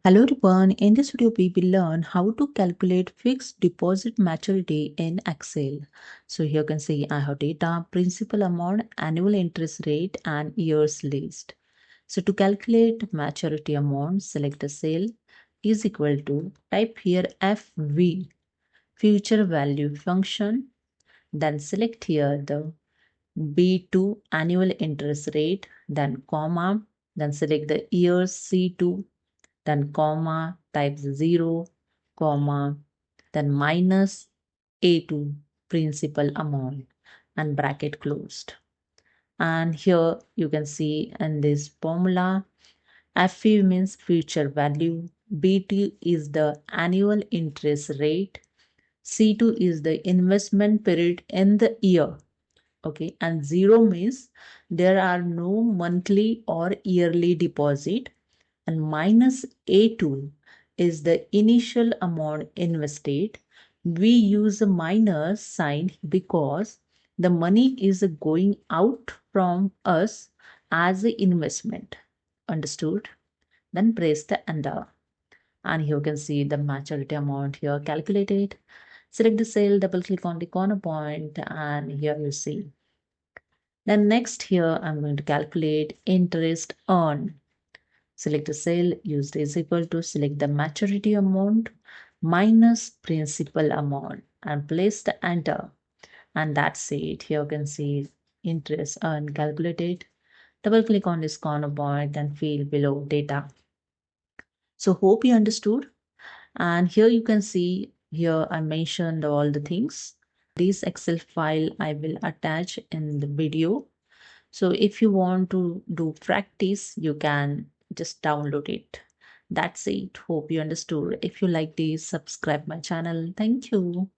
Hello everyone, in this video we will learn how to calculate fixed deposit maturity in Excel. So here you can see I have data, principal amount, annual interest rate and years list. So to calculate maturity amount, select the cell is equal to, type here FV, future value function, then select here the B2 annual interest rate, then comma, then select the years C2, then comma, type 0, comma, then minus A2 principal amount and bracket closed. And here you can see in this formula, FV means future value, B2 is the annual interest rate, C2 is the investment period in the year. Okay, and 0 means there are no monthly or yearly deposit, and minus A2 is the initial amount invested. We use a minus sign because the money is going out from us as an investment. Understood? Then press the enter. And here you can see the maturity amount here calculated. Select the cell, double click on the corner point, and here you see. Then next here, I'm going to calculate interest earned. Select a cell, use the is equal to, select the maturity amount minus principal amount and place the enter. And that's it. Here you can see interest earned calculated. Double click on this corner point and fill below data. So hope you understood. And here you can see here I mentioned all the things. This Excel file I will attach in the video. So if you want to do practice, you can just download it. That's it. Hope you understood. If you like this, subscribe my channel. Thank you.